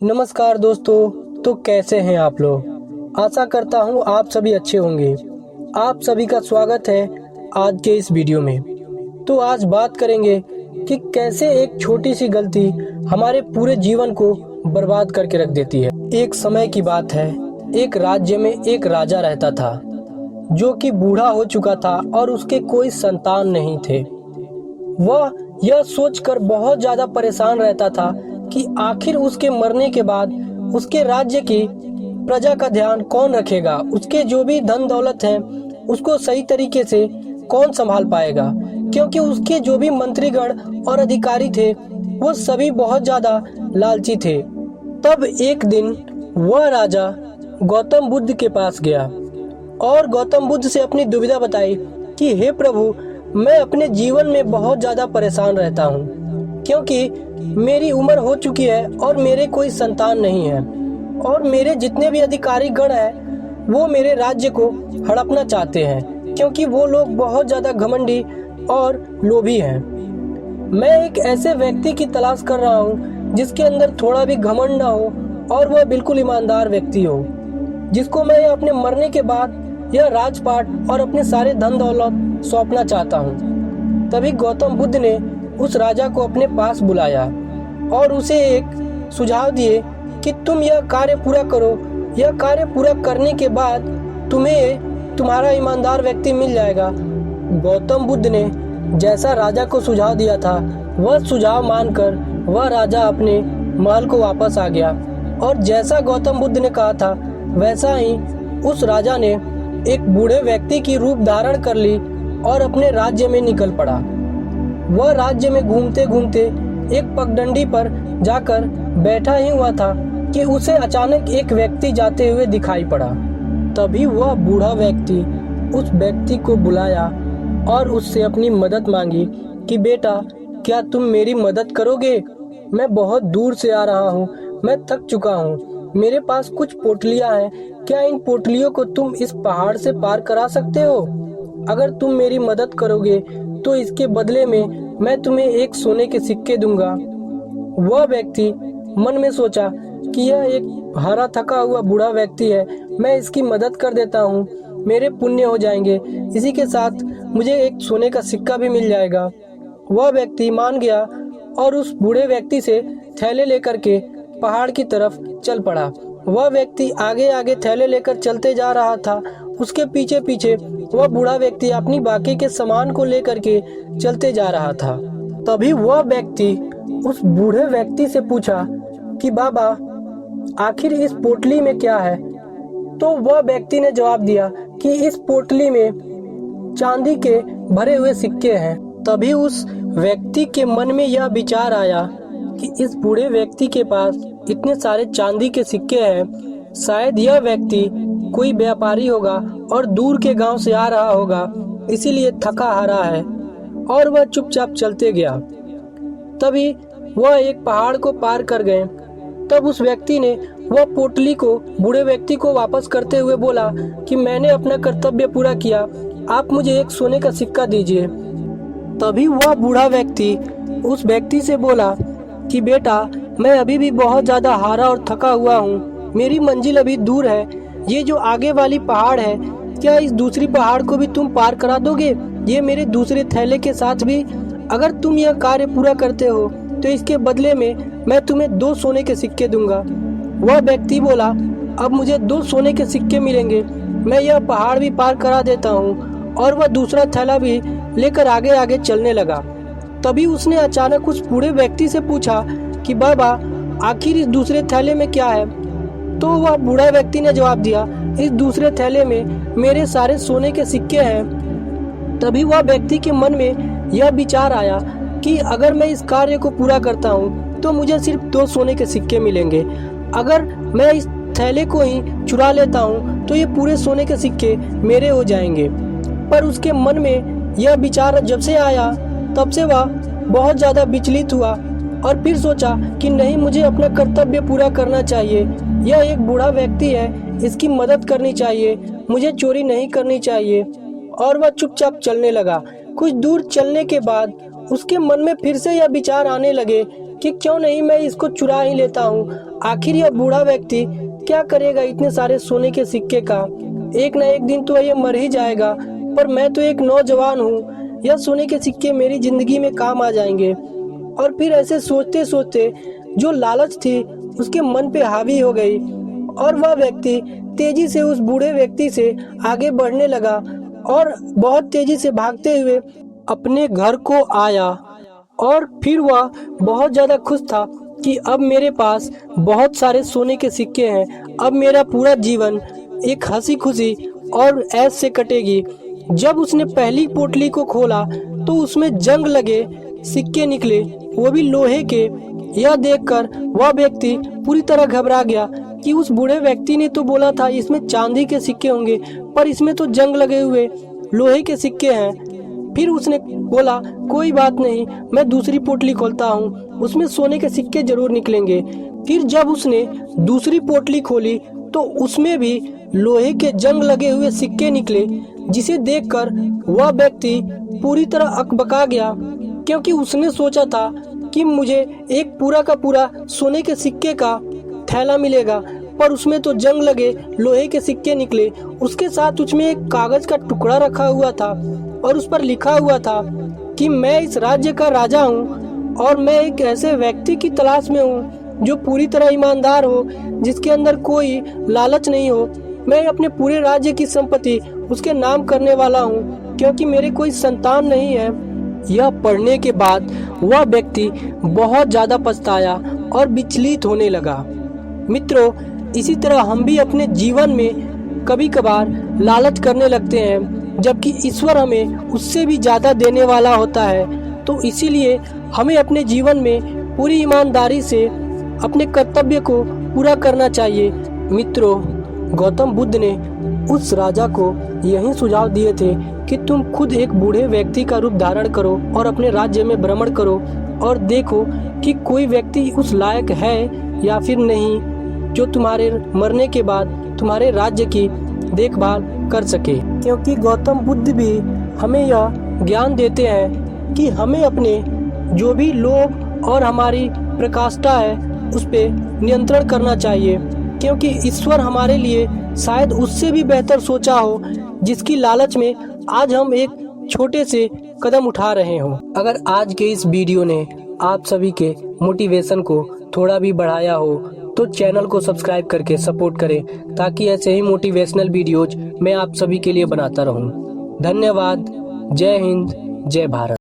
नमस्कार दोस्तों। तो कैसे हैं आप लोग? आशा करता हूं आप सभी अच्छे होंगे। आप सभी का स्वागत है आज के इस वीडियो में। तो आज बात करेंगे कि कैसे एक छोटी सी गलती हमारे पूरे जीवन को बर्बाद करके रख देती है। एक समय की बात है, एक राज्य में एक राजा रहता था जो कि बूढ़ा हो चुका था और उसके कोई संतान नहीं थे। वह यह सोचकर बहुत ज्यादा परेशान रहता था कि आखिर उसके मरने के बाद उसके राज्य की प्रजा का ध्यान कौन रखेगा, उसके जो भी धन दौलत है उसको सही तरीके से कौन संभाल पाएगा, क्योंकि उसके जो भी मंत्रीगण और अधिकारी थे वो सभी बहुत ज्यादा लालची थे। तब एक दिन वह राजा गौतम बुद्ध के पास गया और गौतम बुद्ध से अपनी दुविधा बताई कि हे प्रभु, मैं अपने जीवन में बहुत ज्यादा परेशान रहता हूँ क्योंकि मेरी उम्र हो चुकी है और मेरे कोई संतान नहीं है और मेरे जितने भी अधिकारी गण हैं वो मेरे राज्य को हड़पना चाहते हैं क्योंकि वो लोग बहुत ज्यादा घमंडी और लोभी हैं। मैं एक ऐसे व्यक्ति की तलाश कर रहा हूँ जिसके अंदर थोड़ा भी घमंड ना हो और वह बिल्कुल ईमानदार व्यक्ति हो, जिसको मैं अपने मरने के बाद यह राजपाट और अपने सारे धन दौलत सौंपना चाहता हूँ। तभी गौतम बुद्ध ने उस राजा को अपने पास बुलाया और उसे एक सुझाव दिए कि तुम यह कार्य पूरा करो। यह कार्य पूरा करने के बाद तुम्हें तुम्हारा ईमानदार व्यक्ति मिल जाएगा। गौतम बुद्ध ने जैसा राजा को सुझाव दिया था वह सुझाव मानकर वह राजा अपने महल को वापस आ गया और जैसा गौतम बुद्ध ने कहा था वैसा ही उस राजा ने एक बूढ़े व्यक्ति की रूप धारण कर ली और अपने राज्य में निकल पड़ा। वह राज्य में घूमते घूमते एक पगडंडी पर जाकर बैठा ही हुआ था कि उसे अचानक एक व्यक्ति जाते हुए दिखाई पड़ा। तभी वह बूढ़ा व्यक्ति उस व्यक्ति को बुलाया और उससे अपनी मदद मांगी कि बेटा, क्या तुम मेरी मदद करोगे? मैं बहुत दूर से आ रहा हूँ, मैं थक चुका हूँ, मेरे पास कुछ पोटलियाँ हैं, क्या इन पोटलियों को तुम इस पहाड़ से पार करा सकते हो? अगर तुम मेरी मदद करोगे तो इसके बदले में मैं तुम्हें एक सोने के सिक्के दूंगा। वह व्यक्ति मन में सोचा कि यह एक हारा थका हुआ बूढ़ा व्यक्ति है, मैं इसकी मदद कर देता हूँ, मेरे पुण्य हो जाएंगे, इसी के साथ मुझे एक सोने का सिक्का भी मिल जाएगा। वह व्यक्ति मान गया और उस बूढ़े व्यक्ति से थैले लेकर के पहाड़ की तरफ चल पड़ा। वह व्यक्ति आगे आगे थैले लेकर चलते जा रहा था, उसके पीछे पीछे वह बूढ़ा व्यक्ति अपनी बाकी के सामान को लेकर के चलते जा रहा था। तभी वह व्यक्ति उस बूढ़े व्यक्ति से पूछा कि बाबा, आखिर इस पोटली में क्या है? तो वह व्यक्ति ने जवाब दिया कि इस पोटली में चांदी के भरे हुए सिक्के हैं। तभी उस व्यक्ति के मन में यह विचार आया कि इस बूढ़े व्यक्ति के पास इतने सारे चांदी के सिक्के हैं, शायद यह व्यक्ति कोई व्यापारी होगा और दूर के गांव से आ रहा होगा, इसीलिए थका हारा है। और वह चुपचाप चलते गया। तभी वह एक पहाड़ को पार कर गए। तब उस व्यक्ति ने वह पोटली को बूढ़े व्यक्ति को वापस करते हुए बोला कि मैंने अपना कर्तव्य पूरा किया, आप मुझे एक सोने का सिक्का दीजिए। तभी वह बूढ़ा व्यक्ति उस व्यक्ति से बोला कि बेटा, मैं अभी भी बहुत ज्यादा हारा और थका हुआ हूँ, मेरी मंजिल अभी दूर है, ये जो आगे वाली पहाड़ है, क्या इस दूसरी पहाड़ को भी तुम पार करा दोगे? ये मेरे दूसरे थैले के साथ भी। अगर तुम यह कार्य पूरा करते हो तो इसके बदले में मैं तुम्हें 2 सोने के सिक्के दूंगा। वह व्यक्ति बोला, अब मुझे 2 सोने के सिक्के मिलेंगे, मैं यह पहाड़ भी पार करा देता हूँ। और वह दूसरा थैला भी लेकर आगे आगे चलने लगा। तभी उसने अचानक उस बूढ़े व्यक्ति से पूछा कि बाबा, आखिर इस दूसरे थैले में क्या है? तो वह बूढ़ा व्यक्ति ने जवाब दिया, इस दूसरे थैले में मेरे सारे सोने के सिक्के हैं। तभी वह व्यक्ति के मन में यह विचार आया कि अगर मैं इस कार्य को पूरा करता हूँ तो मुझे सिर्फ 2 सोने के सिक्के मिलेंगे, अगर मैं इस थैले को ही चुरा लेता हूँ तो ये पूरे सोने के सिक्के मेरे हो जाएंगे। पर उसके मन में यह विचार जब से आया तब से वह बहुत ज्यादा विचलित हुआ और फिर सोचा कि नहीं, मुझे अपना कर्तव्य पूरा करना चाहिए। यह एक बूढ़ा व्यक्ति है, इसकी मदद करनी चाहिए, मुझे चोरी नहीं करनी चाहिए। और वह चुपचाप चलने लगा। कुछ दूर चलने के बाद उसके मन में फिर से यह विचार आने लगे कि क्यों नहीं मैं इसको चुरा ही लेता हूँ। आखिर यह बूढ़ा व्यक्ति क्या करेगा इतने सारे सोने के सिक्के का। एक ना एक दिन तो ये मर ही जाएगा, पर मैं तो एक नौजवान हूँ, यह सोने के सिक्के मेरी जिंदगी में काम आ जाएंगे। और फिर ऐसे सोचते सोचते जो लालच थी उसके मन पे हावी हो गई और वह व्यक्ति तेजी से उस बूढ़े व्यक्ति से आगे बढ़ने लगा और बहुत तेजी से भागते हुए अपने घर को आया। और फिर वह बहुत ज्यादा खुश था कि अब मेरे पास बहुत सारे सोने के सिक्के हैं, अब मेरा पूरा जीवन एक हंसी खुशी और ऐश से कटेगी। जब उसने पहली पोटली को खोला तो उसमें जंग लगे सिक्के निकले, वो भी लोहे के। यह देखकर वह व्यक्ति पूरी तरह घबरा गया कि उस बूढ़े व्यक्ति ने तो बोला था इसमें चांदी के सिक्के होंगे, पर इसमें तो जंग लगे हुए लोहे के सिक्के हैं। फिर उसने बोला कोई बात नहीं, मैं दूसरी पोटली खोलता हूँ, उसमें सोने के सिक्के जरूर निकलेंगे। फिर जब उसने दूसरी पोटली खोली तो उसमें भी लोहे के जंग लगे हुए सिक्के निकले, जिसे देखकर वह व्यक्ति पूरी तरह अकबका गया, क्योंकि उसने सोचा था कि मुझे एक पूरा का पूरा सोने के सिक्के का थैला मिलेगा, पर उसमें तो जंग लगे लोहे के सिक्के निकले। उसके साथ उसमें एक कागज का टुकड़ा रखा हुआ था और उस पर लिखा हुआ था कि मैं इस राज्य का राजा हूँ और मैं एक ऐसे व्यक्ति की तलाश में हूँ जो पूरी तरह ईमानदार हो, जिसके अंदर कोई लालच नहीं हो। मैं अपने पूरे राज्य की संपत्ति उसके नाम करने वाला हूँ, क्योंकि मेरे कोई संतान नहीं है। यह पढ़ने के बाद वह व्यक्ति बहुत ज्यादा पछताया और विचलित होने लगा। मित्रों, इसी तरह हम भी अपने जीवन में कभी कभार लालच करने लगते हैं, जबकि ईश्वर हमें उससे भी ज्यादा देने वाला होता है। तो इसीलिए हमें अपने जीवन में पूरी ईमानदारी से अपने कर्तव्य को पूरा करना चाहिए। मित्रों, गौतम बुद्ध ने उस राजा को यही सुझाव दिए थे कि तुम खुद एक बूढ़े व्यक्ति का रूप धारण करो और अपने राज्य में भ्रमण करो और देखो कि कोई व्यक्ति उस लायक है या फिर नहीं, जो तुम्हारे मरने के बाद तुम्हारे राज्य की देखभाल कर सके। क्योंकि गौतम बुद्ध भी हमें यह ज्ञान देते हैं कि हमें अपने जो भी लोभ और हमारी प्रकाष्ठा है उस पे नियंत्रण करना चाहिए, क्योंकि ईश्वर हमारे लिए शायद उससे भी बेहतर सोचा हो, जिसकी लालच में आज हम एक छोटे से कदम उठा रहे हो। अगर आज के इस वीडियो ने आप सभी के मोटिवेशन को थोड़ा भी बढ़ाया हो तो चैनल को सब्सक्राइब करके सपोर्ट करें, ताकि ऐसे ही मोटिवेशनल वीडियोज मैं आप सभी के लिए बनाता रहूं। धन्यवाद। जय हिंद, जय भारत।